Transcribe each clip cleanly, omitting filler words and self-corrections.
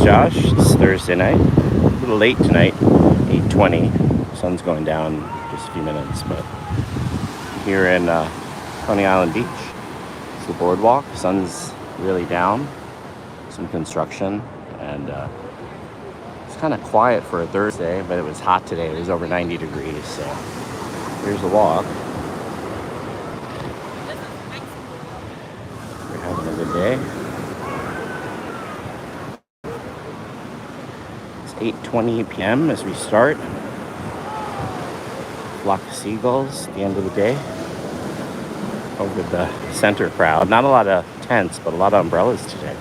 is Josh. It's Thursday night. A little late tonight, 8:20. Sun's going down in just a few minutes, but here in Coney Island Beach, it's the boardwalk. Sun's really down. Some construction, and it's kind of quiet for a Thursday, but it was hot today. It was over 90 degrees, so here's the walk. We're having a good day. 8:20 p.m. as we start. Flock of seagulls at the end of the day. Over the center crowd. Not a lot of tents, but a lot of umbrellas today.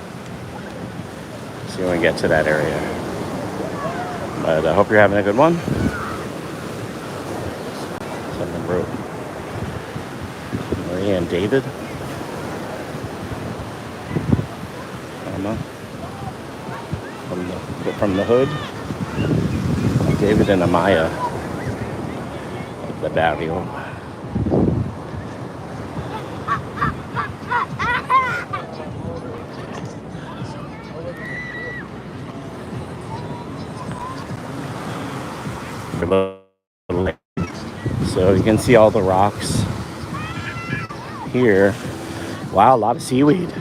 See when we get to that area. But I hope you're having a good one. Someone wrote Maria and David. Emma. From the hood, David and Amaya of the barrio. So you can see all the rocks here. Wow, a lot of seaweed.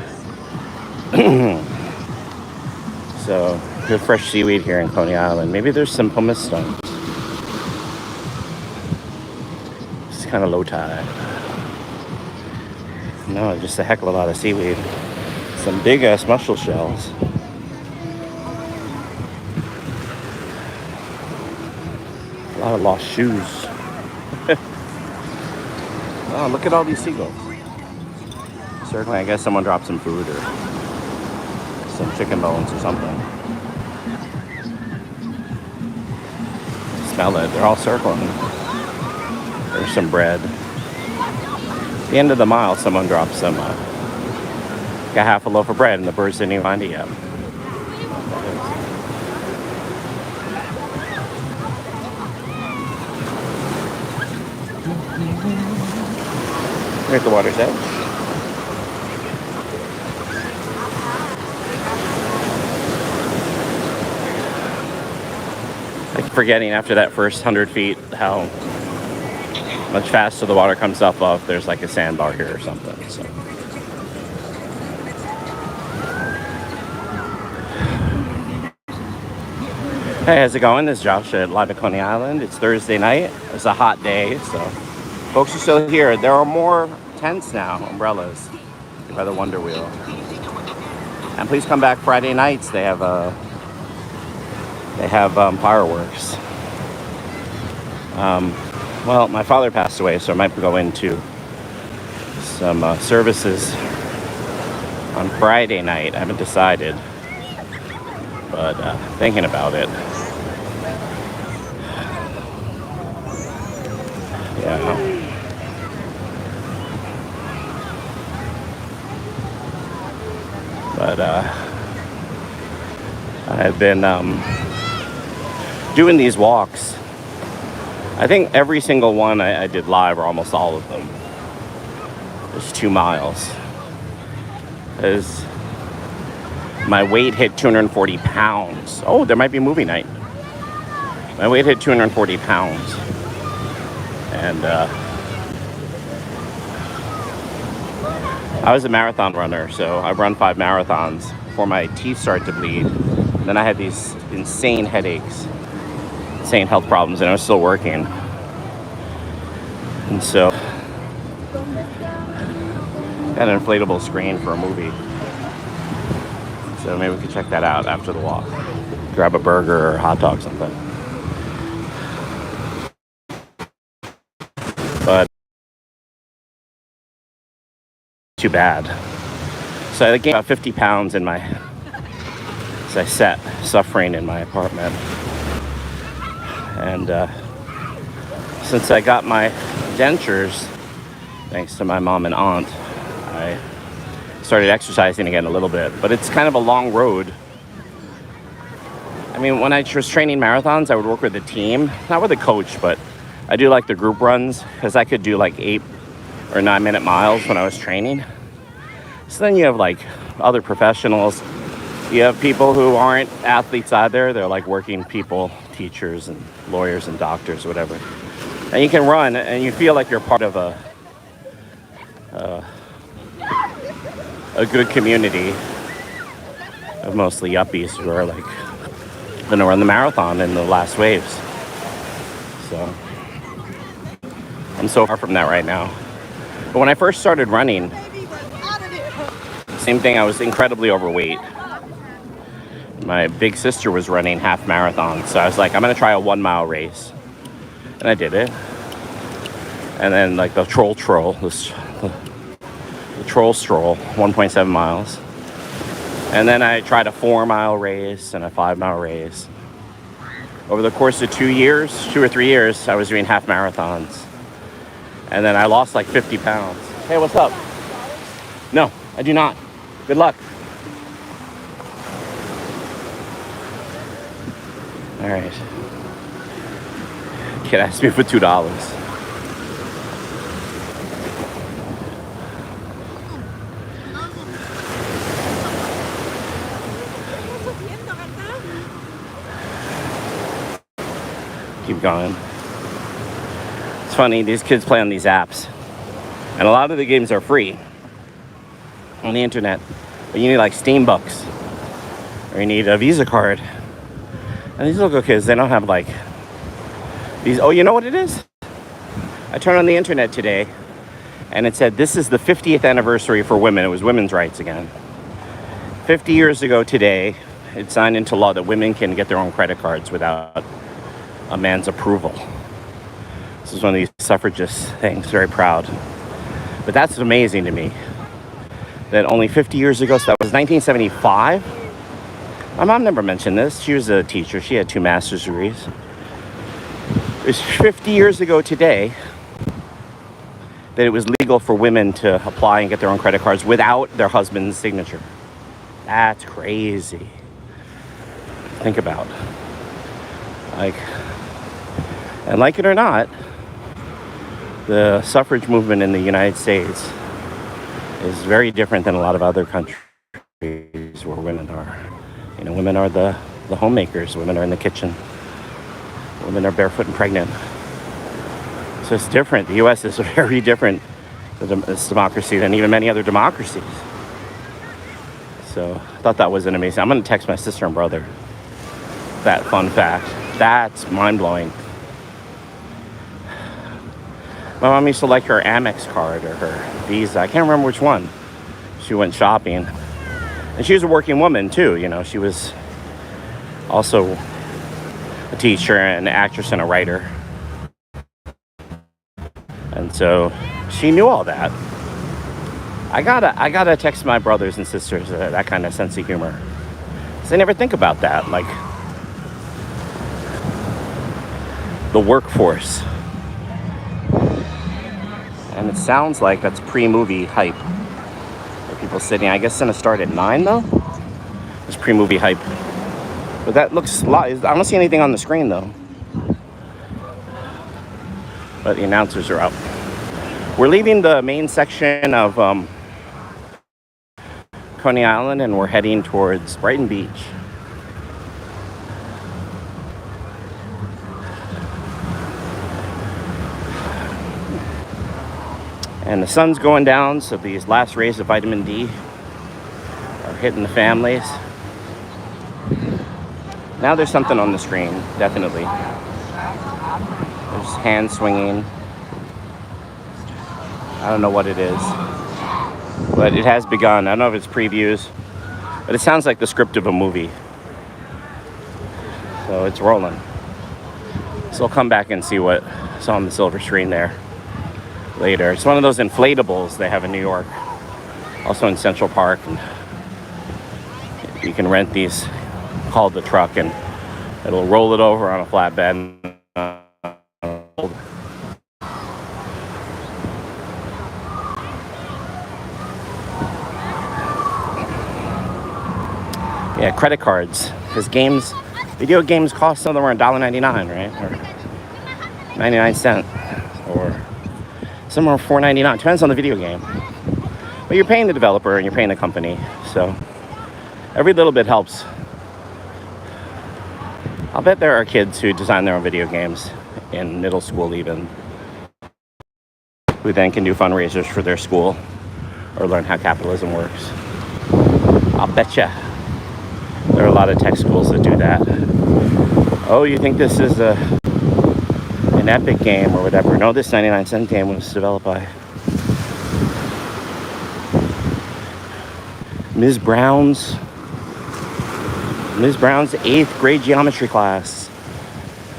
So good fresh seaweed here in Coney Island. Maybe there's some pumice stones. It's kind of low tide. No, just a heck of a lot of seaweed. Some big ass mussel shells. A lot of lost shoes. Oh, look at all these seagulls. Circling, I guess someone dropped some food or some chicken bones or something. Smell it, they're all circling. There's some bread. At the end of the mile, someone dropped some, got half a loaf of bread and the birds didn't even find it yet. Here's the water's edge. Forgetting after that first 100 feet how much faster the water comes up off. There's like a sandbar here or something. So. Hey, how's it going? This is Josh at Live at Coney Island. It's Thursday night. It's a hot day, so folks are still here. There are more tents now, umbrellas, by the Wonder Wheel. And please come back Friday nights. They have fireworks. Well, my father passed away, so I might go into some services on Friday night. I haven't decided, but thinking about it. Yeah. But I've been doing these walks. I think every single one I did live, or almost all of them, is 2 miles. As my weight hit 240 pounds. Oh, there might be movie night. My weight hit 240 pounds. And I was a marathon runner, so I run 5 marathons before my teeth started to bleed. Then I had these insane headaches, insane health problems, and I was still working. And so, got an inflatable screen for a movie. So maybe we could check that out after the walk. Grab a burger or a hot dog, something. But too bad. So I gained about 50 pounds in my, as I sat suffering in my apartment. And since I got my dentures, thanks to my mom and aunt, I started exercising again a little bit. But it's kind of a long road. I mean, when I was training marathons, I would work with a team, not with a coach, but I do like the group runs, because I could do like 8 or 9 minute miles when I was training. So then you have like other professionals You have people who aren't athletes either. They're like working people, teachers and lawyers and doctors, whatever. And you can run and you feel like you're part of a good community of mostly yuppies who are like going to run the marathon in the last waves. So I'm so far from that right now. But when I first started running, same thing, I was incredibly overweight. My big sister was running half marathons, so I was like, I'm going to try a 1 mile race. And I did it. And then like the troll, the troll stroll, 1.7 miles. And then I tried a 4 mile race and a 5 mile race. Over the course of 2 or 3 years, I was doing half marathons. And then I lost like 50 pounds. Hey, what's up? No, I do not. Good luck. All right. Kid asked me for $2. Keep going. It's funny, these kids play on these apps. And a lot of the games are free on the internet. But you need like Steam bucks. Or you need a Visa card. And these little kids, they don't have like these. Oh, you know what it is? I turned on the internet today and it said this is the 50th anniversary for women. It was women's rights again. 50 years ago today, it signed into law that women can get their own credit cards without a man's approval. This is one of these suffragist things, very proud. But that's amazing to me. That only 50 years ago, so that was 1975. My mom never mentioned this. She was a teacher. She had 2 master's degrees. It was 50 years ago today that it was legal for women to apply and get their own credit cards without their husband's signature. That's crazy. Think about. And like it or not, the suffrage movement in the United States is very different than a lot of other countries where women are. You know, women are the homemakers. Women are in the kitchen. Women are barefoot and pregnant. So it's different. The U.S. is very different, this democracy, than even many other democracies. So I thought that was an amazing. I'm going to text my sister and brother that fun fact. That's mind-blowing. My mom used to like her Amex card or her Visa. I can't remember which one. She went shopping. And she was a working woman, too. You know, she was also a teacher and an actress and a writer. And so she knew all that. I gotta text my brothers and sisters that kind of sense of humor. 'Cause they never think about that. Like, the workforce. And it sounds like that's pre-movie hype. People sitting. I guess it's gonna start at 9 though. It's pre-movie hype. But that looks live. I don't see anything on the screen though. But the announcers are up. We're leaving the main section of Coney Island and we're heading towards Brighton Beach. And the sun's going down, so these last rays of vitamin D are hitting the families. Now there's something on the screen, definitely. There's hand swinging. I don't know what it is, but it has begun. I don't know if it's previews, but it sounds like the script of a movie. So it's rolling. So I'll come back and see what's on the silver screen there later. It's one of those inflatables they have in New York, also in Central Park, and you can rent these, call the truck, and it'll roll it over on a flatbed. Yeah, credit cards, because video games cost somewhere $1.99, right, or 99 cents, or somewhere $4.99. Depends on the video game. But you're paying the developer and you're paying the company. So Every little bit helps. I'll bet there are kids who design their own video games in middle school even, who then can do fundraisers for their school or learn how capitalism works. I'll betcha there are a lot of tech schools that do that. Oh, you think this is an Epic game or whatever? No, this 99-cent game was developed by Ms. Brown's 8th grade geometry class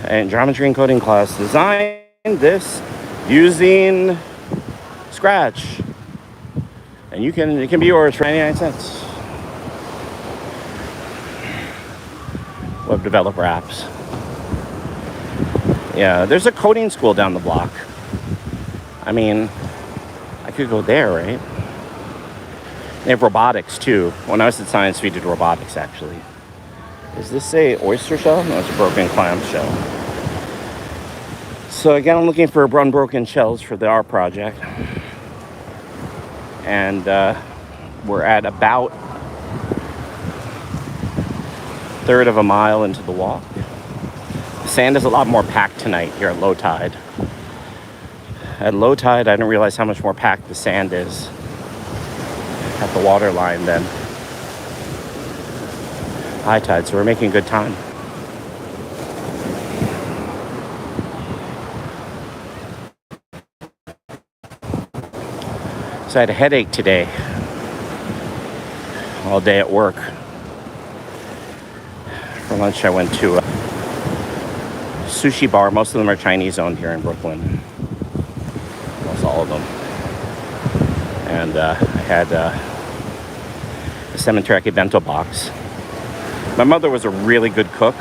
and geometry and coding class designed this using Scratch. And it can be yours for 99 cents. Web developer apps. Yeah, there's a coding school down the block. I mean, I could go there, right? They have robotics too. When I was at Science, we did robotics actually. Is this a oyster shell? No, it's a broken clam shell. So again, I'm looking for unbroken shells for the art project. And we're at about a third of a mile into the walk. The sand is a lot more packed tonight here at low tide. At low tide, I didn't realize how much more packed the sand is at the water line than high tide, so we're making good time. So I had a headache today, all day at work. For lunch, I went to a sushi bar. Most of them are Chinese owned here in Brooklyn. Almost all of them. And I had a cemetery bento box. My mother was a really good cook.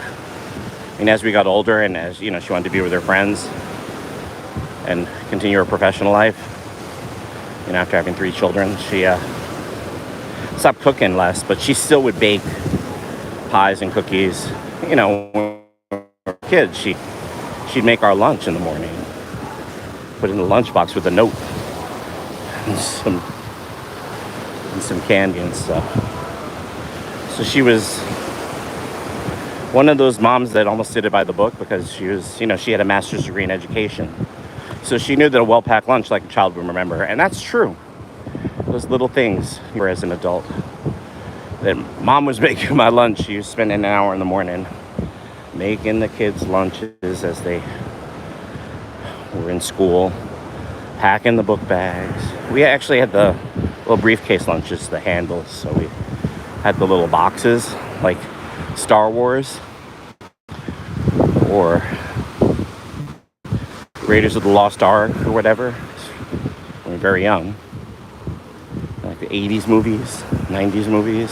And as we got older and as, she wanted to be with her friends and continue her professional life, after having 3 children, she stopped cooking less, but she still would bake pies and cookies. When we were kids, she'd make our lunch in the morning, put it in the lunchbox with a note and some candy and stuff. So she was one of those moms that almost did it by the book because she was, she had a master's degree in education. So she knew that a well-packed lunch like a child would remember. And that's true. Those little things, as an adult, that mom was making my lunch. She was spending an hour in the morning making the kids' lunches as they were in school, packing the book bags. We actually had the little briefcase lunches, the handles. So we had the little boxes like Star Wars or Raiders of the Lost Ark or whatever. We were very young. Like the 80s movies, 90s movies,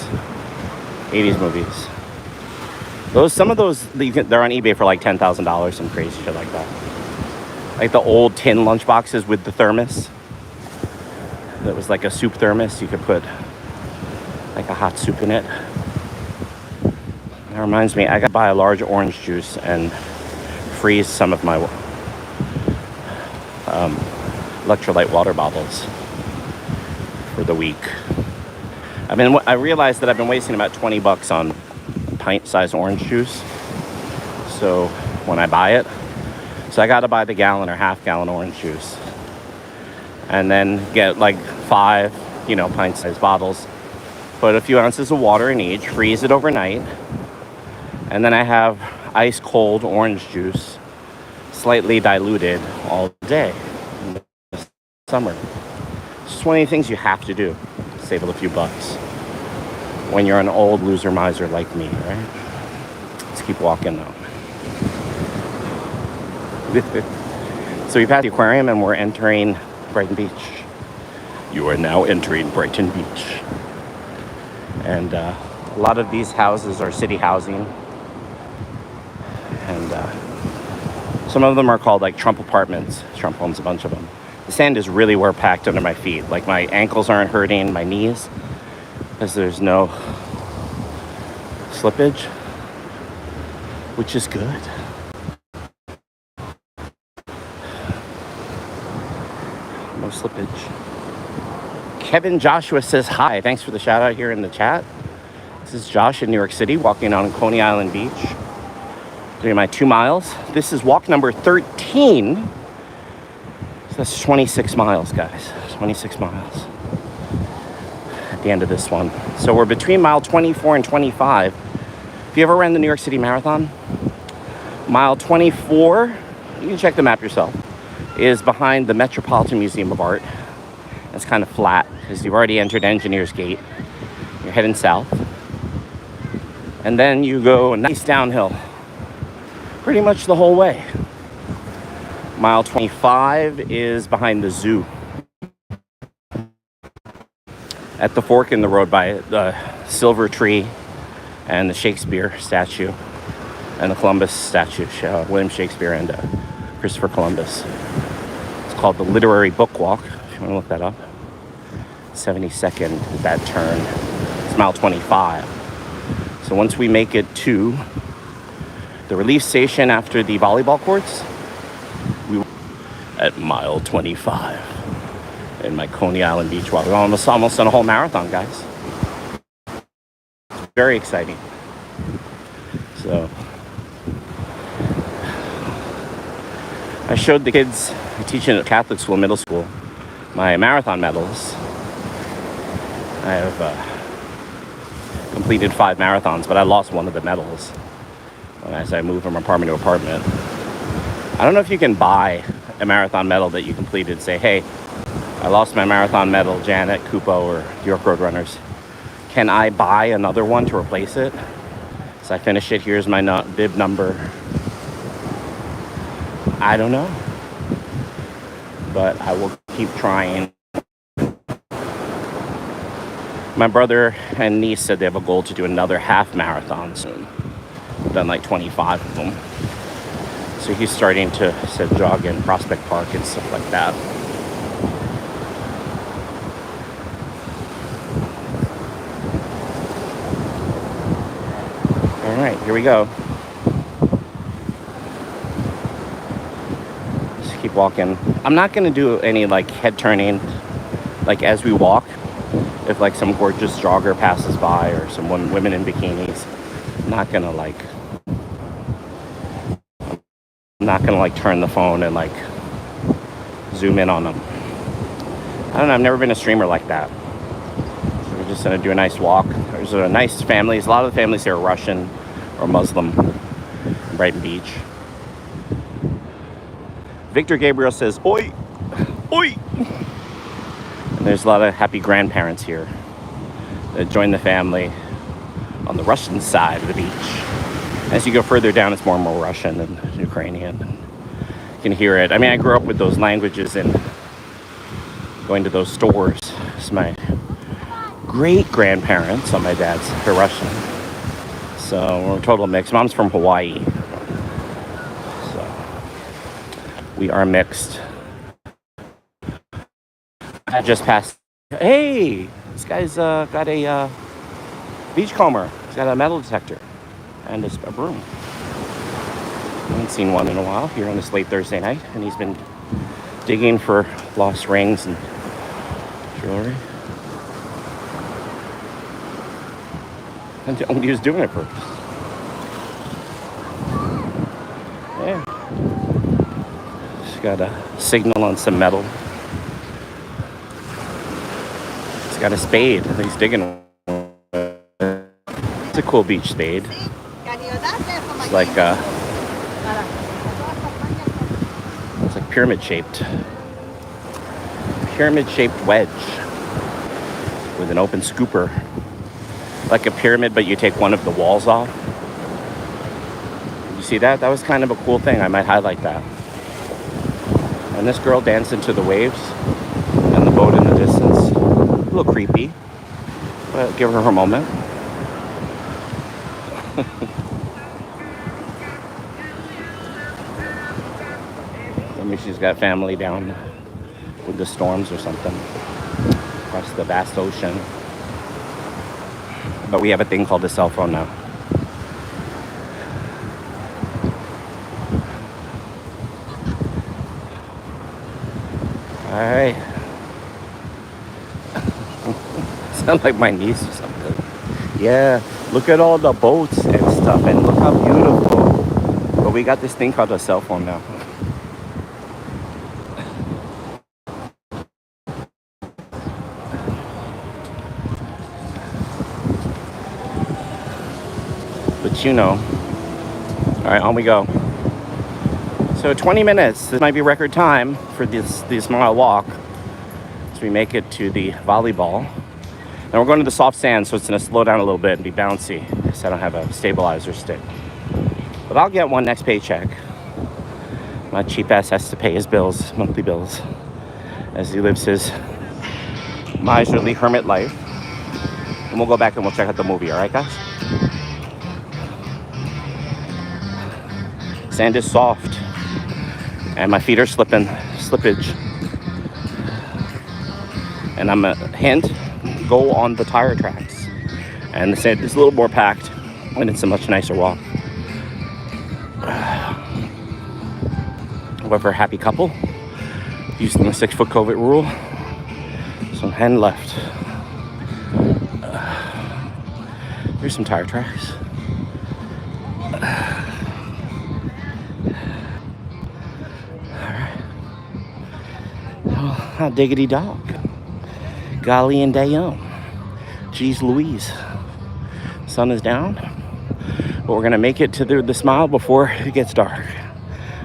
80s movies. Some of those, they're on eBay for like $10,000, some crazy shit like that. Like the old tin lunch boxes with the thermos. That was like a soup thermos. You could put like a hot soup in it. That reminds me, I got to buy a large orange juice and freeze some of my electrolyte water bottles for the week. I realized that I've been wasting about $20 on pint-sized orange juice. So when I buy it, I got to buy the gallon or half-gallon orange juice, and then get like 5, pint-sized bottles. Put a few ounces of water in each, freeze it overnight, and then I have ice-cold orange juice, slightly diluted all day in the summer. It's just one of the things you have to do to save a few bucks when you're an old loser miser like me, right? Let's keep walking though. So we passed the aquarium and we're entering Brighton Beach. You are now entering Brighton Beach. And a lot of these houses are city housing. And some of them are called like Trump apartments. Trump owns a bunch of them. The sand is really well packed under my feet. Like my ankles aren't hurting, my knees, because there's no slippage, which is good. No slippage. Kevin Joshua says hi. Thanks for the shout out here in the chat. This is Josh in New York City, walking on Coney Island Beach, doing my 2 miles. This is walk number 13. So that's 26 miles, guys. 26 miles at the end of this one. So we're between mile 24 and 25. If you ever ran the New York City Marathon, mile 24, you can check the map yourself, is behind the Metropolitan Museum of Art. It's kind of flat because you've already entered Engineers Gate. You're heading south. And then you go nice downhill pretty much the whole way. Mile 25 is behind the zoo. At the fork in the road by the Silver Tree and the Shakespeare statue and the Columbus statue, William Shakespeare and Christopher Columbus. It's called the Literary Book Walk, if you want to look that up. 72nd is that turn. It's mile 25. So once we make it to the relief station after the volleyball courts, we at mile 25 in my Coney Island beach walk. We're almost done a whole marathon, guys. It's very exciting. So I showed the kids, I teach in a Catholic school, middle school, my marathon medals. I have completed 5 marathons, but I lost one of the medals as I moved from apartment to apartment. I don't know if you can buy a marathon medal that you completed. Say, hey, I lost my marathon medal, Janet, Kupo, or York Road Runners. Can I buy another one to replace it? So I finished it. Here's my bib number. I don't know. But I will keep trying. My brother and niece said they have a goal to do another half marathon soon. I've done like 25 of them. So he's starting to jog in Prospect Park and stuff like that. All right, here we go. Just keep walking. I'm not going to do any like head turning like as we walk. If like some gorgeous jogger passes by or some women in bikinis, I'm not gonna turn the phone and like zoom in on them. I don't know, I've never been a streamer like that. So we're just gonna do a nice walk. There's a nice families. A lot of the families here are Russian or Muslim in Brighton Beach. Victor Gabriel says, oi, oi. There's a lot of happy grandparents here that join the family on the Russian side of the beach. As you go further down, it's more and more Russian and Ukrainian. You can hear it. I mean, I grew up with those languages and going to those stores. It's my great-grandparents on my dad's, they're Russian. So we're a total mix. Mom's from Hawaii. So we are mixed. I just passed. Hey, this guy's got a beachcomber. He's got a metal detector and a broom. I haven't seen one in a while here on this late Thursday night, and he's been digging for lost rings and jewelry. And he was doing it for us. Yeah. He's got a signal on some metal. He's got a spade that he's digging with. It's a cool beach spade. It's like pyramid shaped wedge with an open scooper. Like a pyramid, but you take one of the walls off. You see that? That was kind of a cool thing. I might highlight that. And this girl dancing to the waves and the boat in the distance. A little creepy, but give her moment. Maybe she's got family down with the storms or something across the vast ocean. But we have a thing called a cell phone now. All right. Sound like my niece or something. Yeah, look at all the boats and stuff, and look how beautiful. But we got this thing called a cell phone now. But you know, all right, on we go. So 20 minutes, this might be record time for this mile walk as we make it to the volleyball. And we're going to the soft sand, so it's going to slow down a little bit and be bouncy, because I don't have a stabilizer stick. But I'll get one next paycheck. My cheap ass has to pay his bills, monthly bills, as he lives his miserly hermit life. And we'll go back and we'll check out the movie, all right, guys? Sand is soft, and my feet are slippage. And I'm a hint, go on the tire tracks. And the sand is a little more packed, and it's a much nicer walk. However, happy couple, using the 6-foot COVID rule. Some hen left. Here's some tire tracks. Alright. Oh, diggity dog. Golly and Dayum. Jeez Louise. Sun is down. But we're going to make it to this mile before it gets dark.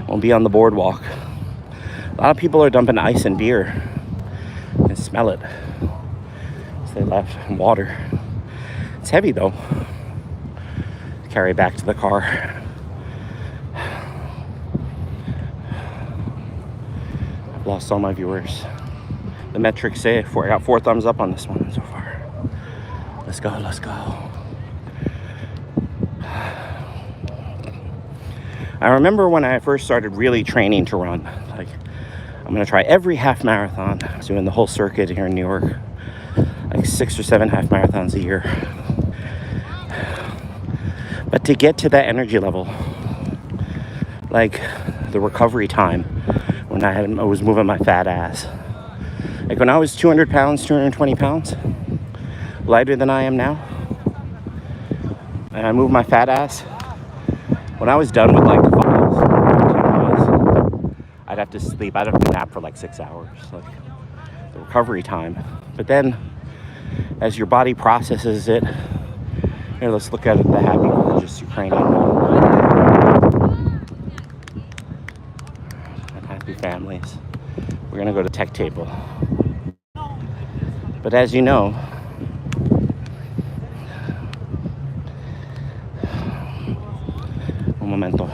We'll be on the boardwalk. A lot of people are dumping ice and beer. You can smell it. So they left water. It's heavy though. Carry back to the car. I've lost all my viewers. The metrics say I got 4 thumbs up on this one so far. Let's go, let's go. I remember when I first started really training to run. Like, I'm gonna try every half marathon. I was doing the whole circuit here in New York. Like 6 or 7 half marathons a year. But to get to that energy level, like the recovery time when I was moving my fat ass. Like when I was 200 pounds, 220 pounds, lighter than I am now, and I moved my fat ass, when I was done with like the miles, 10 miles, I'd have to sleep. I'd have to nap for like 6 hours, like the recovery time. But then as your body processes it, here, let's look at it, the happy, gorgeous Ukrainian and happy families. We're gonna go to Tech Table. But as you know, un momento.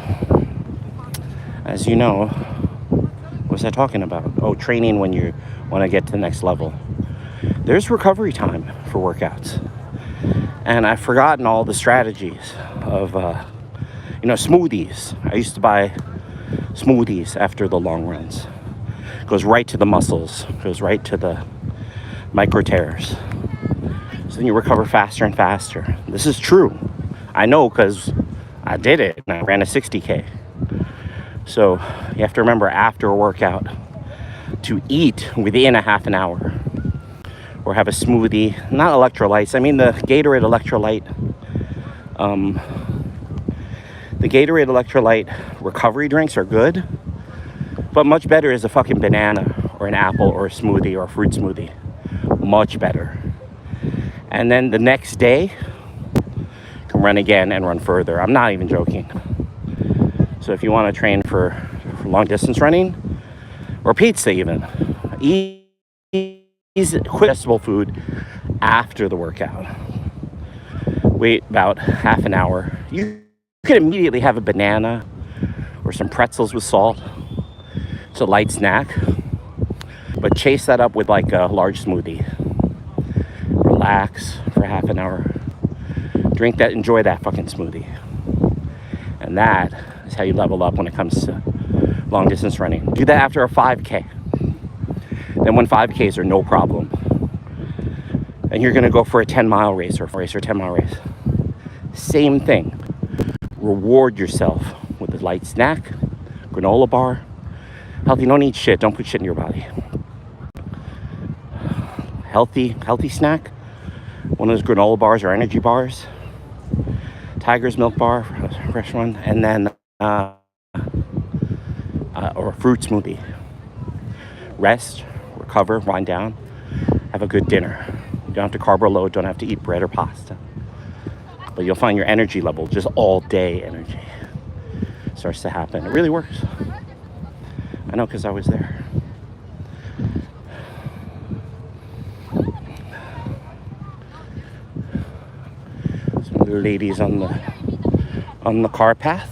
As you know, what was I talking about? Oh, training when you want to get to the next level. There's recovery time for workouts. And I've forgotten all the strategies of, smoothies. I used to buy smoothies after the long runs. Goes right to the muscles, goes right to the micro tears. So then you recover faster and faster. This is true. I know because I did it and I ran a 60K. So you have to remember after a workout to eat within a half an hour. Or have a smoothie, not electrolytes. I mean the Gatorade electrolyte recovery drinks are good, but much better is a fucking banana or an apple or a smoothie or a fruit smoothie. Much better. And then the next day, you can run again and run further. I'm not even joking. So if you want to train for long distance running, or pizza even, eat digestible food after the workout. Wait about half an hour. You could immediately have a banana or some pretzels with salt. It's a light snack. But chase that up with like a large smoothie. Relax for half an hour. Drink that, enjoy that fucking smoothie. And that is how you level up when it comes to long distance running. Do that after a 5K. Then when 5Ks are no problem. And you're gonna go for a 10-mile race or 10-mile race. Same thing. Reward yourself with a light snack, granola bar. Healthy, don't eat shit, don't put shit in your body. Healthy snack, one of those granola bars or energy bars, Tiger's Milk Bar, a fresh one, and then or a fruit smoothie. Rest, recover, wind down, have a good dinner. You don't have to carb or load, don't have to eat bread or pasta. But you'll find your energy level, just all day energy, starts to happen. It really works. I know, because I was there. Some of the ladies on the car path.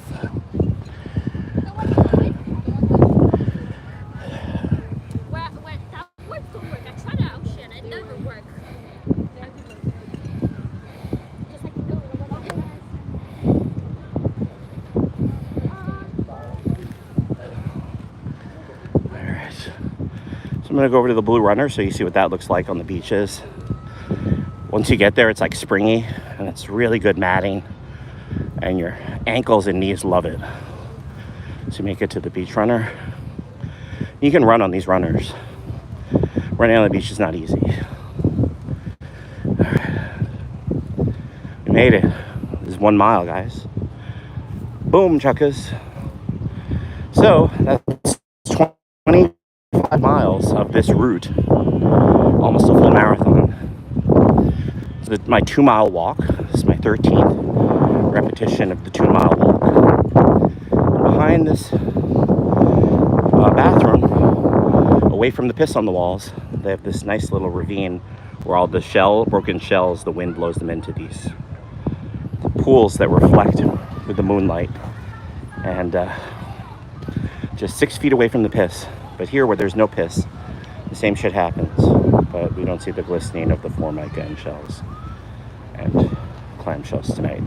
I'm gonna go over to the Blue Runner so you see what that looks like on the beaches. Once you get there, it's like springy and it's really good matting, and your ankles and knees love it. So you make it to the Beach Runner. You can run on these runners. Running on the beach is not easy. We made it. This is 1 mile, guys. Boom, chuckas. So that's 25 miles of this route, almost a full marathon. So my 2 mile walk. This is my 13th repetition of the 2 mile walk. And behind this bathroom, away from the piss on the walls, they have this nice little ravine where all the broken shells, the wind blows them into these pools that reflect with the moonlight. And just 6 feet away from the piss. But here, where there's no piss, the same shit happens. But we don't see the glistening of the formica and shells and clam shells tonight.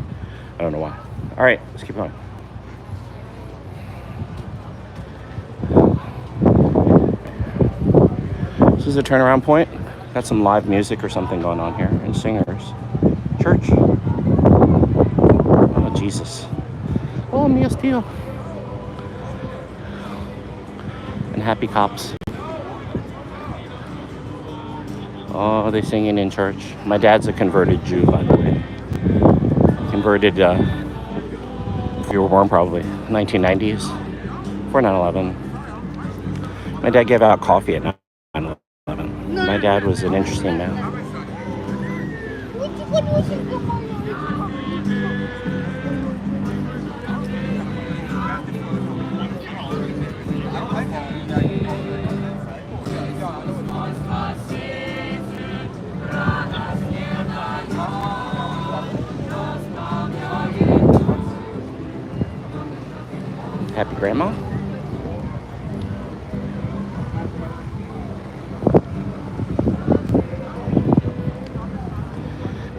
I don't know why. All right, let's keep going. This is a turnaround point. Got some live music or something going on here, and singers. Church. Oh, Jesus. Oh, mío tío. And happy cops. Oh, they singing in church. My dad's a converted Jew, by the way. Converted, if you were born probably, 1990s, before 9/11. My dad gave out coffee at 9/11. My dad was an interesting man. Happy Grandma.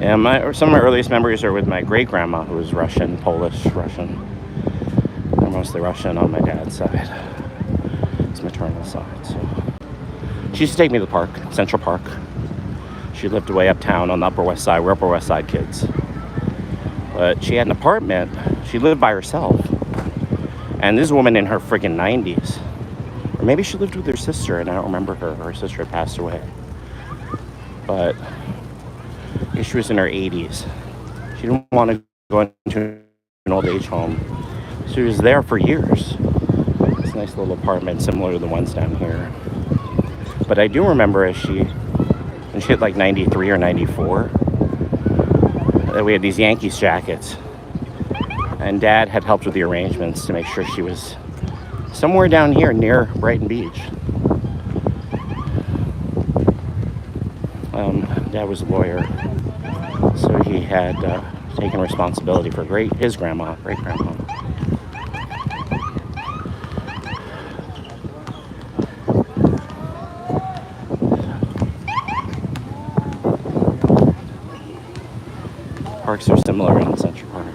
Yeah, some of my earliest memories are with my great-grandma, who was Russian, Polish, Russian. They're mostly Russian on my dad's side. It's maternal side. So she used to take me to the park, Central Park. She lived way uptown on the Upper West Side. We're Upper West Side kids. But she had an apartment. She lived by herself. And this woman in her friggin' 90s. Or maybe she lived with her sister, and I don't remember her. Her sister had passed away. But she was in her 80s. She didn't want to go into an old age home. She was there for years. It's a nice little apartment, similar to the ones down here. But I do remember when she hit like 93 or 94, that we had these Yankees jackets. And Dad had helped with the arrangements to make sure she was somewhere down here near Brighton Beach. Dad was a lawyer, so he had taken responsibility for his great-grandma. Parks are similar in Central Park.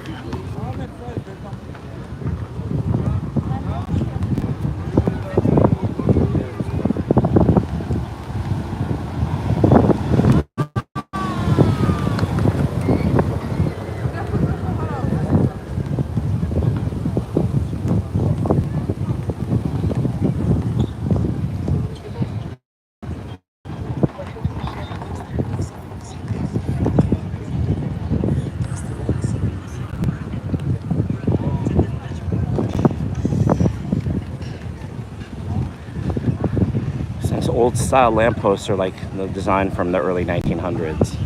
old style lampposts are like the design from the early 1900s.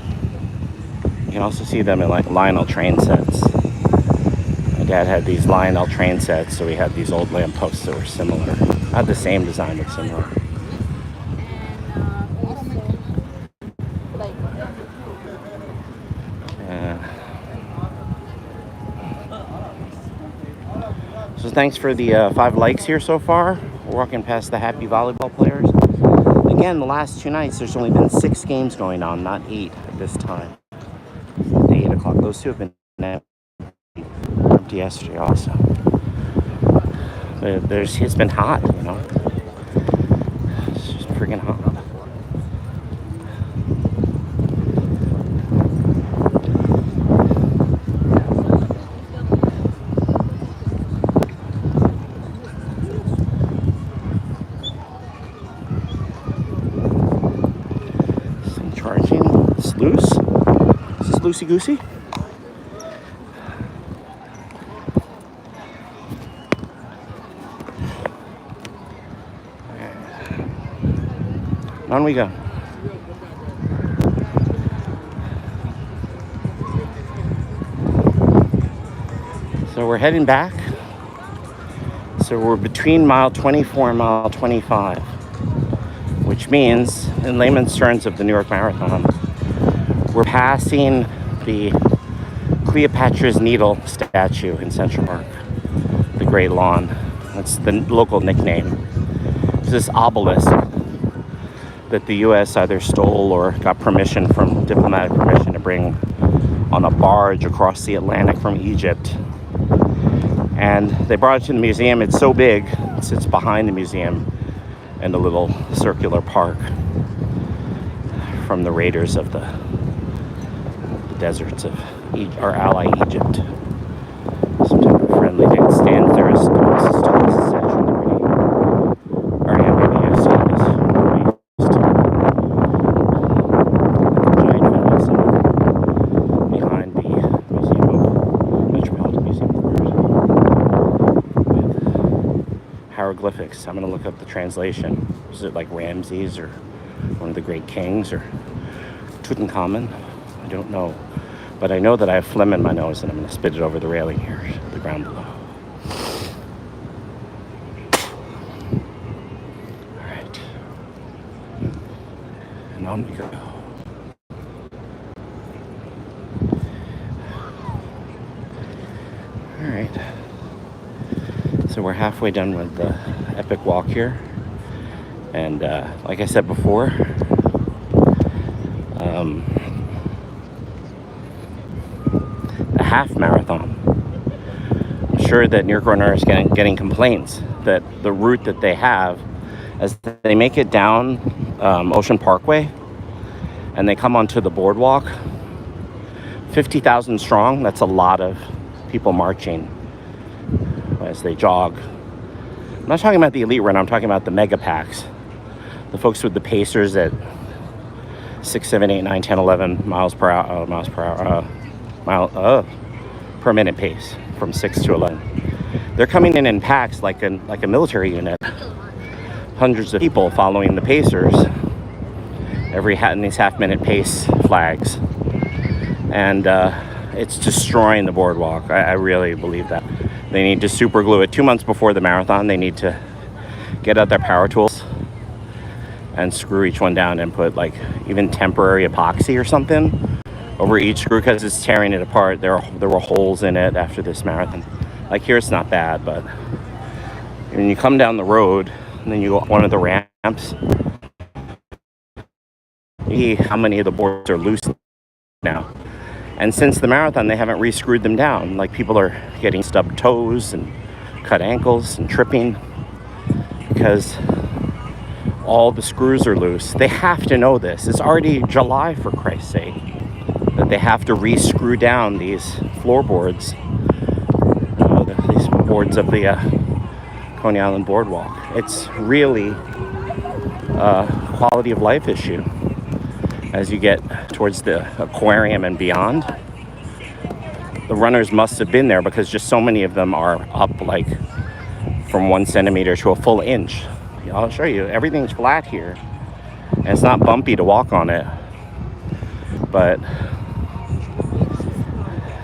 You can also see them in like Lionel train sets. My dad had these Lionel train sets, so we had these old lampposts that were similar. Not the same design, but similar. So thanks for the 5 likes here so far. We're walking past the happy volleyball players. Again, the last 2 nights, there's only been 6 games going on, not 8 at this time. At 8 o'clock. Those 2 have been empty yesterday also. But it's been hot, you know. It's just freaking hot. Loose? Is this loosey goosey? On we go. So we're heading back. So we're between mile 24 and mile 25, which means, in layman's terms of the New York Marathon, we're passing the Cleopatra's Needle statue in Central Park, the Great Lawn. That's the local nickname. It's this obelisk that the U.S. either stole or got diplomatic permission to bring on a barge across the Atlantic from Egypt. And they brought it to the museum. It's so big, it sits behind the museum in a little circular park from the raiders of the deserts of our ally Egypt. Some type of friendly day stands there as closest to this statue of liberty. Or yeah, maybe you've seen this. Giant palace behind the Metropolitan Museum of Art. With hieroglyphics. I'm gonna look up the translation. Is it like Ramses or one of the great kings or Tutankhamun? I don't know. But I know that I have phlegm in my nose and I'm going to spit it over the railing here, the ground below. All right. And on we go. All right. So we're halfway done with the epic walk here. And like I said before, half marathon. I'm sure that New York runners are getting complaints that the route that they have, as they make it down Ocean Parkway and they come onto the boardwalk, 50,000 strong. That's a lot of people marching as they jog. I'm not talking about the elite runner. I'm talking about the mega packs, the folks with the pacers at 6, 7, 8, 9, 10, 11 miles per minute pace from 6 to 11. They're coming in packs like a military unit. Hundreds of people following the pacers. In these half-minute pace flags, and it's destroying the boardwalk. I really believe that. They need to super glue it. 2 months before the marathon, they need to get out their power tools and screw each one down and put like even temporary epoxy or something over each screw because it's tearing it apart. There were holes in it after this marathon. Like here it's not bad, but when you come down the road and then you go up one of the ramps, you see how many of the boards are loose now. And since the marathon, they haven't re-screwed them down. Like people are getting stubbed toes and cut ankles and tripping because all the screws are loose. They have to know this. It's already July, for Christ's sake, that they have to re-screw down these floorboards, these boards of the Coney Island boardwalk. It's really a quality of life issue as you get towards the aquarium and beyond. The runners must have been there because just so many of them are up like from 1 centimeter to a full inch. I'll show you, everything's flat here. And it's not bumpy to walk on it, but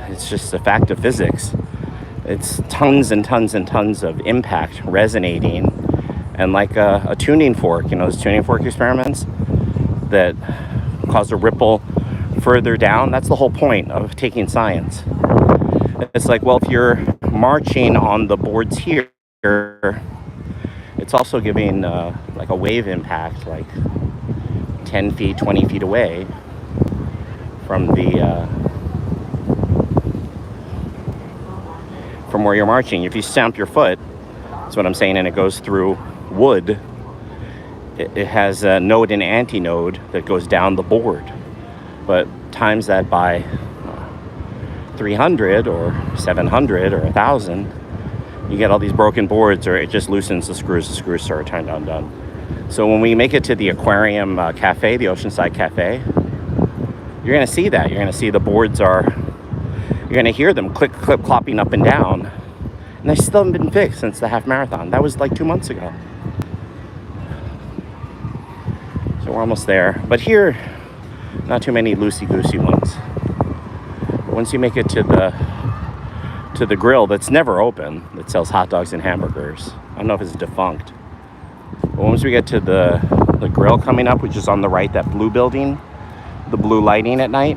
it's just a fact of physics. It's tons and tons and tons of impact resonating, and like a tuning fork, those tuning fork experiments that cause a ripple further down. That's the whole point of taking science. It's like, well, if you're marching on the boards here, it's also giving like a wave impact, like 10 feet, 20 feet away from from where you're marching. If you stamp your foot, that's what I'm saying, and it goes through wood, it has a node and antinode that goes down the board. But times that by 300 or 700 or 1,000, you get all these broken boards, or it just loosens the screws start turned undone. So when we make it to the aquarium cafe, the Oceanside Cafe, you're going to see that. You're going to see the boards you're going to hear them click, clopping up and down. And they still haven't been fixed since the half marathon. That was like 2 months ago. So we're almost there. But here, not too many loosey-goosey ones. But once you make it to the grill that's never open, that sells hot dogs and hamburgers, I don't know if it's defunct. But once we get to the grill coming up, which is on the right, that blue building, the blue lighting at night,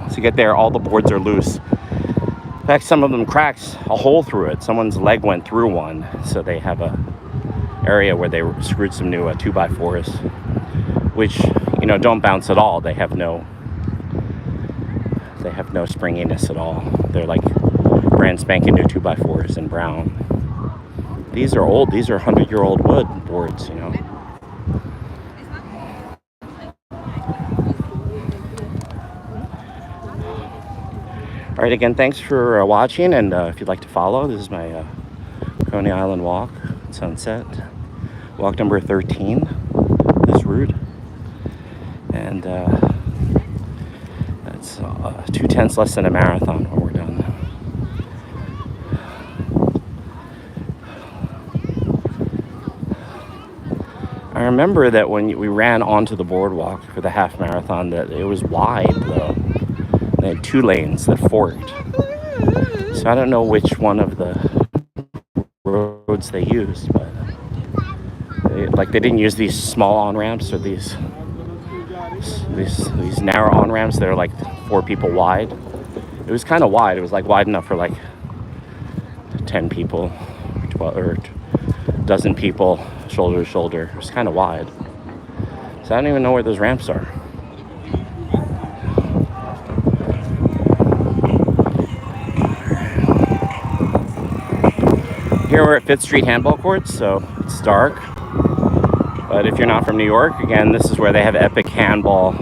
once you get there, all the boards are loose. In fact, some of them cracked a hole through it. Someone's leg went through one, so they have a area where they screwed some new 2x4s, which don't bounce at all. They have no springiness at all. They're like brand spanking new 2x4s in brown. These are old. These are 100-year-old wood boards. All right, again, thanks for watching, and if you'd like to follow, this is my Coney Island walk at sunset. Walk number 13, this route. And that's 2/10 less than a marathon when we're done. I remember that when we ran onto the boardwalk for the half marathon, that it was wide, though. They had 2 lanes that forked. So I don't know which one of the roads they used, but they didn't use these small on-ramps or these narrow on-ramps that are like 4 people wide. It was kind of wide. It was like wide enough for like 10 people, 12 or a dozen people, shoulder to shoulder. It was kind of wide. So I don't even know where those ramps are. Here we're at 5th Street handball courts, so it's dark. But if you're not from New York, again, this is where they have epic handball.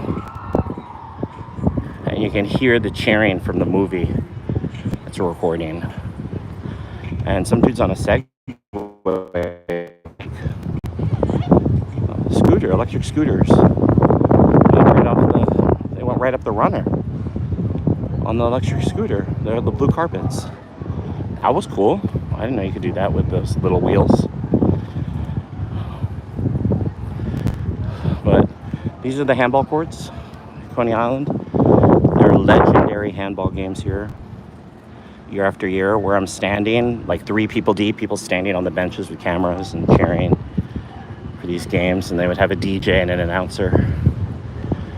And you can hear the cheering from the movie that's a recording. And some dude's on a Segway. Electric scooters. They went right up the runner on the electric scooter. They're the blue carpets. That was cool. I didn't know you could do that with those little wheels. But these are the handball courts, Coney Island. They're legendary handball games here, year after year, where I'm standing, like 3 people deep, people standing on the benches with cameras and cheering for these games, and they would have a DJ and an announcer.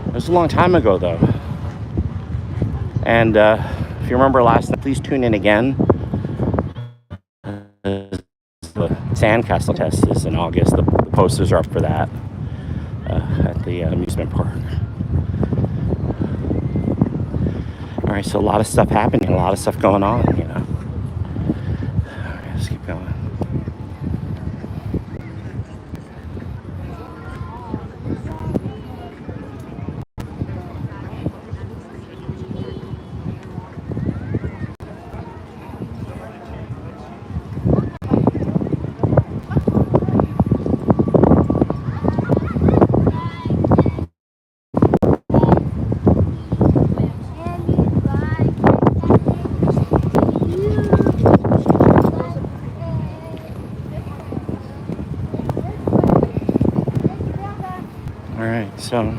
It was a long time ago, though. And if you remember last night, please tune in again. The sandcastle test is in August. The posters are up for that at the amusement park. All right, so a lot of stuff happening, a lot of stuff going on, All right, let's keep going. So and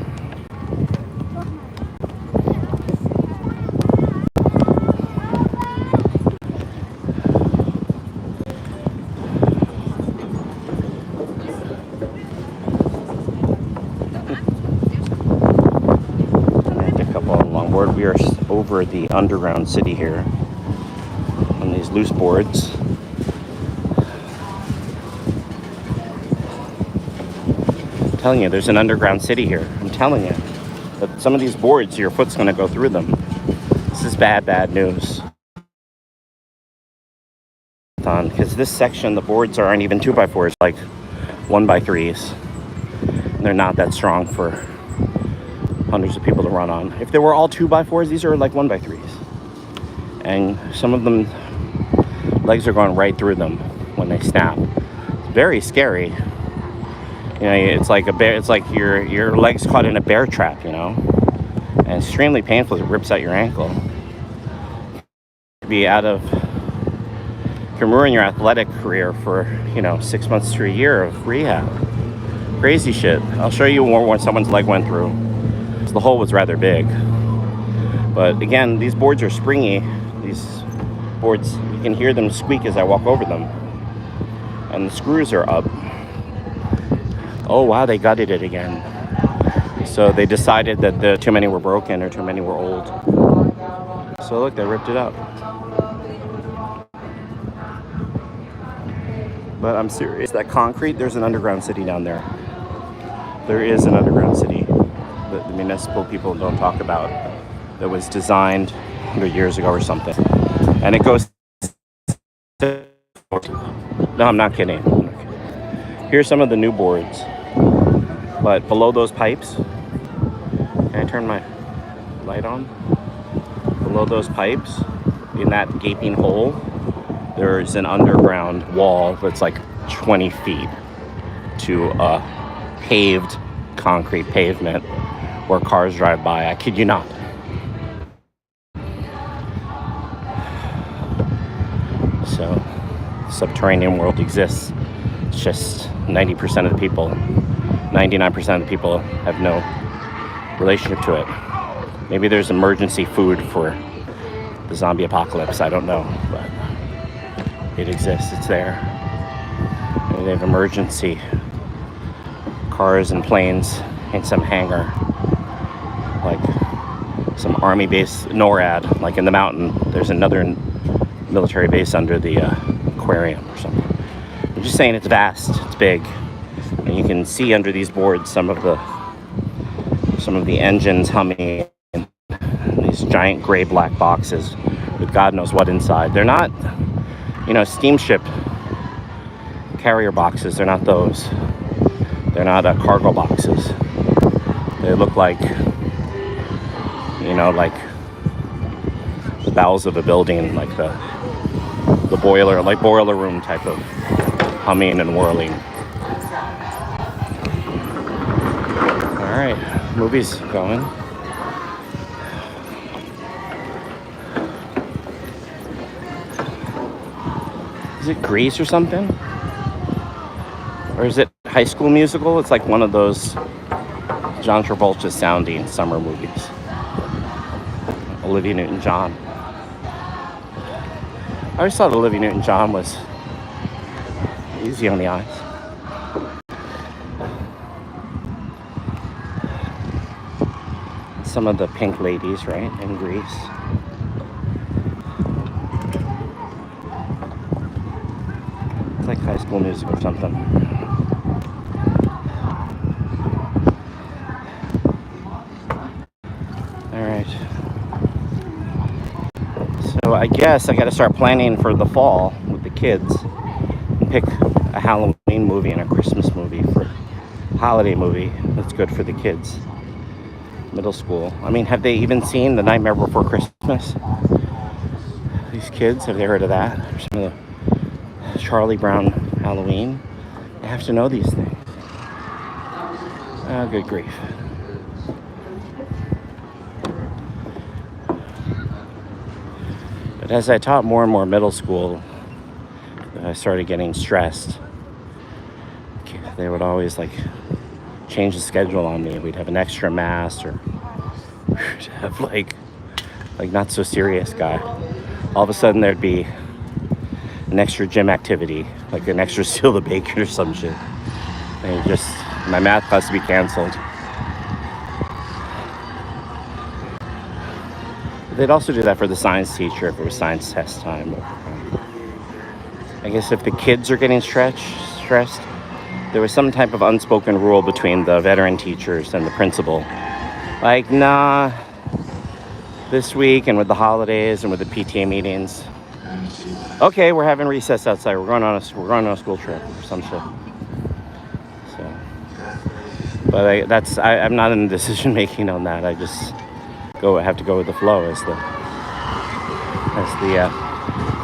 a couple on longboard. We are over the underground city here on these loose boards. I'm telling you, there's an underground city here. I'm telling you. But some of these boards, your foot's going to go through them. This is bad news. Because this section, the boards aren't even 2x4s, like 1x3s. They're not that strong for hundreds of people to run on. If they were all 2x4s, these are like 1x3s. And some of them, legs are going right through them when they snap. It's very scary. You know, it's like a bear. It's like your legs caught in a bear trap. You know, and extremely painful. It rips out your ankle. Be out of. Can ruin your athletic career for 6 months to a year of rehab. Crazy shit. I'll show you more when someone's leg went through. So the hole was rather big. But again, these boards are springy. These boards, you can hear them squeak as I walk over them. And the screws are up. Oh wow, they gutted it again. So they decided that too many were broken or too many were old. So look, they ripped it up. But I'm serious, that concrete, there's an underground city down there. There is an underground city that the municipal people don't talk about, that was designed 100 years ago or something. And it goes... No, I'm not kidding. Here's some of the new boards. But below those pipes... Can I turn my light on? Below those pipes, in that gaping hole, there's an underground wall that's like 20 feet to a paved concrete pavement where cars drive by. I kid you not. So, subterranean world exists. It's just 90% of the people, 99% of the people have no relationship to it. Maybe there's emergency food for the zombie apocalypse. I don't know, but it exists. It's there. And they have emergency cars and planes in some hangar, like some army base, NORAD, like in the mountain. There's another military base under the aquarium or something. I'm just saying, it's vast, it's big, and you can see under these boards some of the engines humming in these giant gray black boxes with God knows what inside. They're not, steamship carrier boxes. They're not those. They're not cargo boxes. They look like, like the bowels of a building, like the boiler, like boiler room type of humming and whirling. All right, movie's going. Is it Grease or something? Or is it High School Musical? It's like one of those John Travolta sounding summer movies. Olivia Newton-John. I always thought Olivia Newton-John was easy on the eyes. Some of the pink ladies, right, in Grease. It's like High School Musical or something. Alright. So I guess I gotta start planning for the fall with the kids. And pick a Halloween movie and a Christmas movie for holiday movie that's good for the kids. Middle school. I mean, have they even seen The Nightmare Before Christmas? These kids, have they heard of that? Or some of the Charlie Brown Halloween? They have to know these things. Oh, good grief. But as I taught more and more middle school, I started getting stressed. They would always change the schedule on me. We'd have an extra mass, or we'd have like not so serious guy. All of a sudden there'd be an extra gym activity, like an extra seal the bacon or some shit. And my math class to be canceled. They'd also do that for the science teacher if it was science test time. I guess if the kids are getting stressed, there was some type of unspoken rule between the veteran teachers and the principal. Like, nah, this week and with the holidays and with the PTA meetings, okay, we're having recess outside. We're going on a school trip or some shit. So, but I'm not in the decision making on that. I just have to go with the flow as the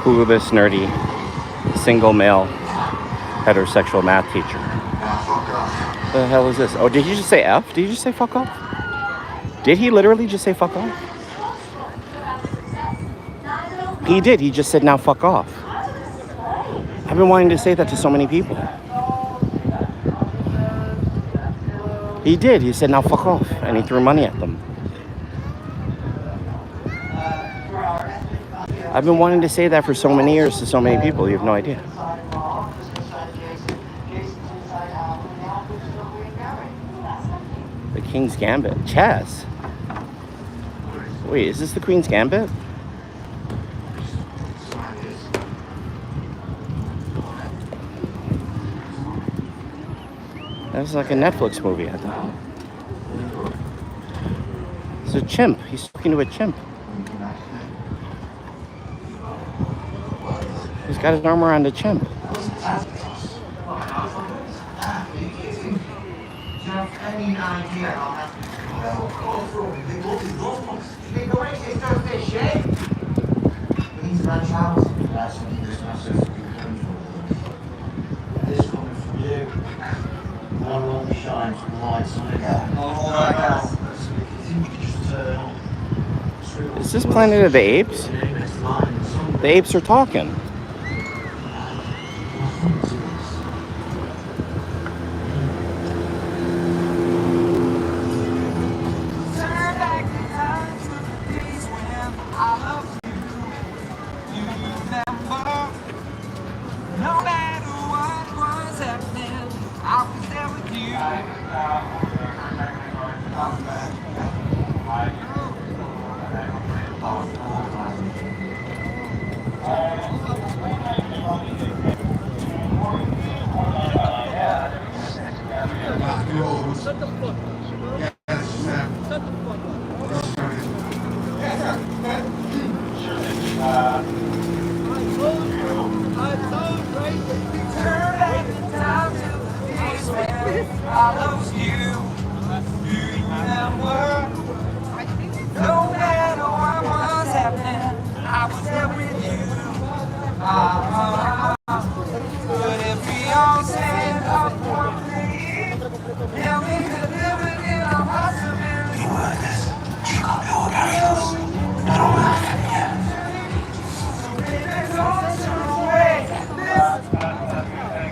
clueless, nerdy, single male, heterosexual math teacher. What the hell is this? Oh, did he just say F? Did he just say fuck off? Did he literally just say fuck off? He did. He just said, now fuck off. I've been wanting to say that to so many people. He did. He said, now fuck off. And he threw money at them. I've been wanting to say that for so many years to so many people. You have no idea. The King's Gambit. Chess. Wait, is this the Queen's Gambit? That was like a Netflix movie, I thought. It's a chimp. He's talking to a chimp. He's got his arm around a chimp. Is this Planet of the Apes? The apes are talking.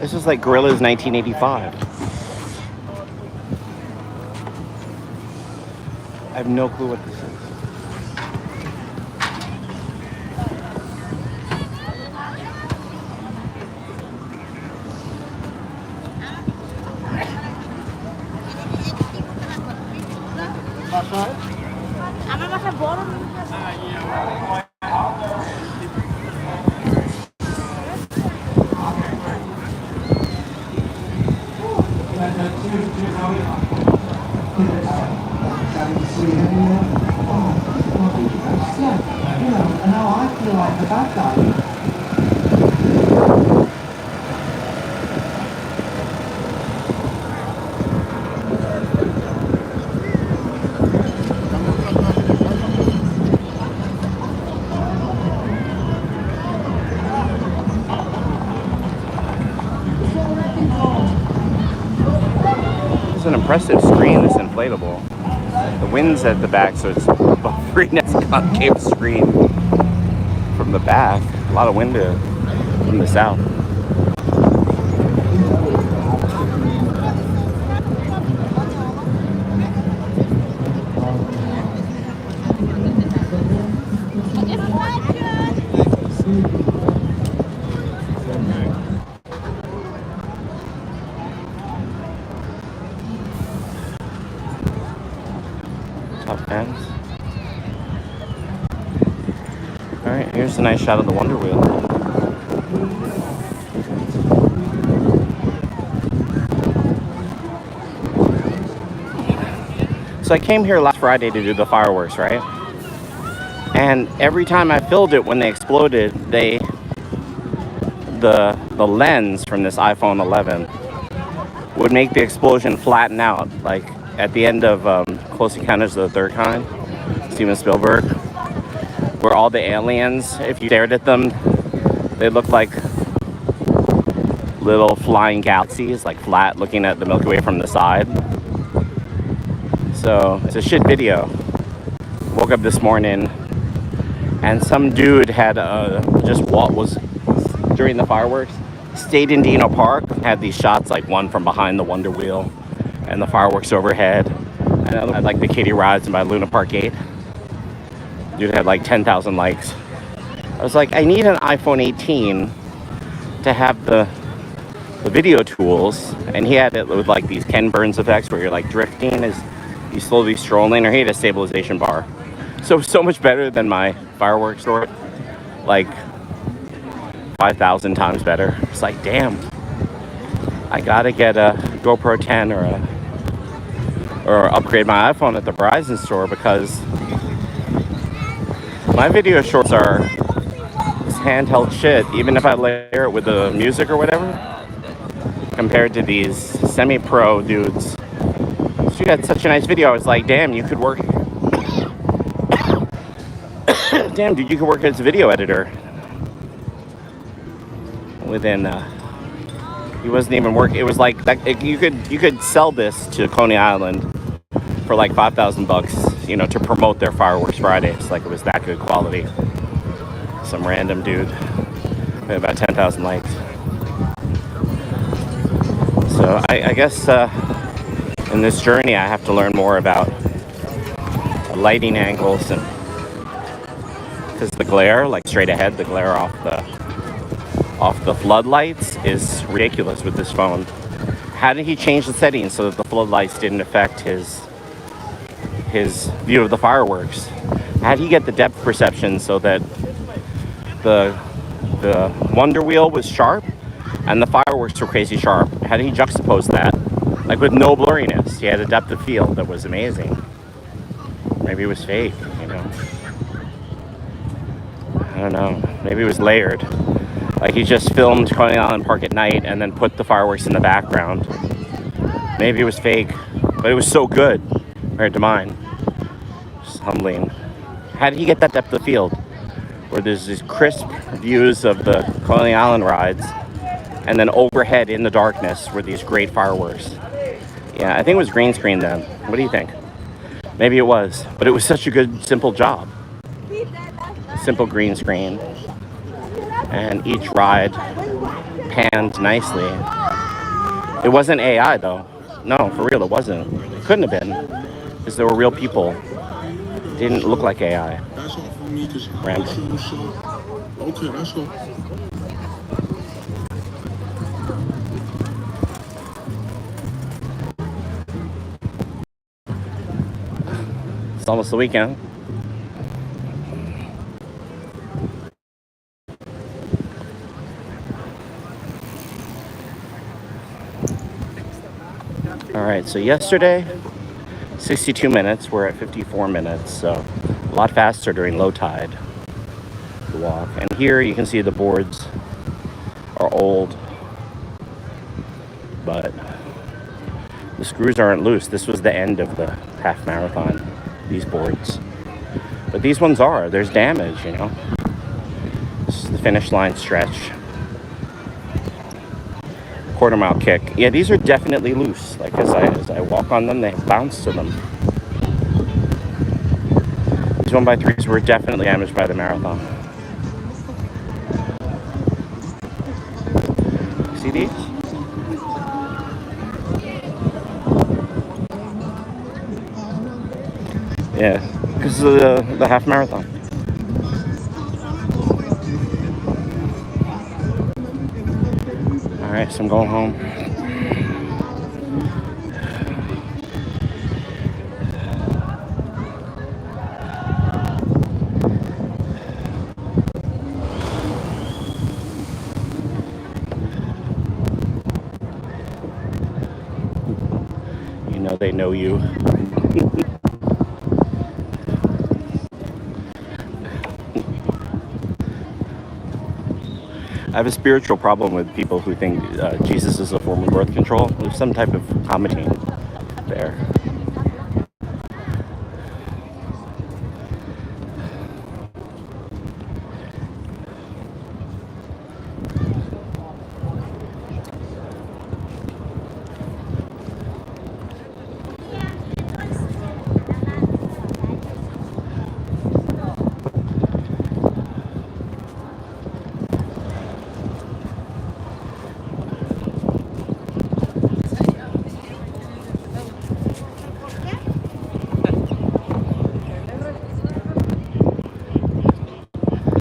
This is like Gorillaz 1985. I have no clue what this is. It's an impressive screen, this inflatable. The wind's at the back, so it's a very nice concave screen from the back. A lot of wind from the south. Top fans. Alright, here's a nice shot of the Wonder Wheel. So I came here last Friday to do the fireworks, right? And every time I filled it when they exploded, the lens from this iPhone 11 would make the explosion flatten out, like at the end of Close Encounters of the Third Kind, Steven Spielberg, where all the aliens, if you stared at them, they looked like little flying galaxies, like flat, looking at the Milky Way from the side. So it's a shit video. Woke up this morning and some dude had was during the fireworks, stayed in Dino Park, had these shots, like one from behind the Wonder Wheel and the fireworks overhead, and I like the kiddie rides by Luna Park Gate. Dude had like 10,000 likes. I was like, I need an iPhone 18 to have the video tools, and he had it with like these Ken Burns effects where you're like drifting as you slowly strolling, or he had a stabilization bar. So much better than my fireworks store, like 5,000 times better. It's like, damn, I gotta get a GoPro 10 or upgrade my iPhone at the Verizon store, because my video shorts are this handheld shit, even if I layer it with the music or whatever, compared to these semi-pro dudes. So you had such a nice video. I was like, damn, you could work. Damn, dude, you could work as a video editor. Within, he wasn't even working. It was like that, you could sell this to Coney Island for like $5,000, you know, to promote their fireworks Fridays. Like, it was that good quality. Some random dude with about 10,000 likes. So I guess in this journey, I have to learn more about lighting angles, and because the glare, like straight ahead, the glare off the floodlights is ridiculous with this phone. How did he change the settings so that the floodlights didn't affect his view of the fireworks? How did he get the depth perception so that the Wonder Wheel was sharp and the fireworks were crazy sharp? How did he juxtapose that? Like with no blurriness. He had a depth of field that was amazing. Maybe it was fake, you know. I don't know. Maybe it was layered. Like he just filmed Coney Island Park at night and then put the fireworks in the background. Maybe it was fake, but it was so good compared to mine. Just humbling. How did he get that depth of field? Where there's these crisp views of the Coney Island rides, and then overhead in the darkness were these great fireworks. Yeah, I think it was green screen then. What do you think? Maybe it was, but it was such a good, simple job. Simple green screen. And each ride panned nicely. It wasn't AI though. No, for real, it wasn't. It couldn't have been, because there were real people. It didn't look like AI. Random. Okay, that's all. It's almost the weekend. All right, so yesterday, 62 minutes. We're at 54 minutes, so a lot faster during low tide to walk. And here you can see the boards are old, but the screws aren't loose. This was the end of the half marathon, these boards. But these ones are. There's damage, you know. This is the finish line stretch. Quarter mile kick. Yeah, these are definitely loose. Like as I walk on them, they bounce to them. These 1x3s were definitely damaged by the marathon. See these? Yeah, because of the half marathon. Alright, so I'm going home. You know they know you. I have a spiritual problem with people who think Jesus is a form of birth control. There's some type of comedy there.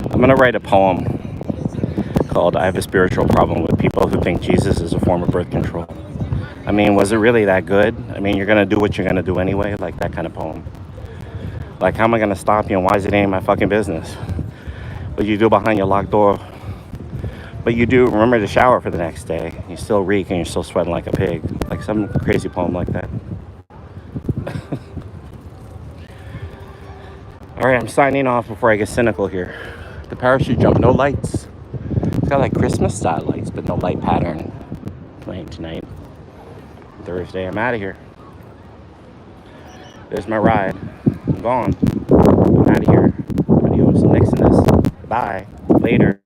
I'm gonna write a poem called I Have a Spiritual Problem with People Who Think Jesus is a Form of Birth Control. I mean, was it really that good? I mean, you're gonna do what you're gonna do anyway, like that kind of poem. Like, how am I gonna stop you and why is it ain't my fucking business? What you do behind your locked door. But you do remember to shower for the next day. You still reek and you're still sweating like a pig. Like some crazy poem like that. Alright, I'm signing off before I get cynical here. The parachute jump, no lights. It's got like Christmas style lights, but no light pattern playing tonight. Thursday, I'm out of here. There's my ride. I'm gone. I'm out of here. Adios. I'm next to this. Bye. Later.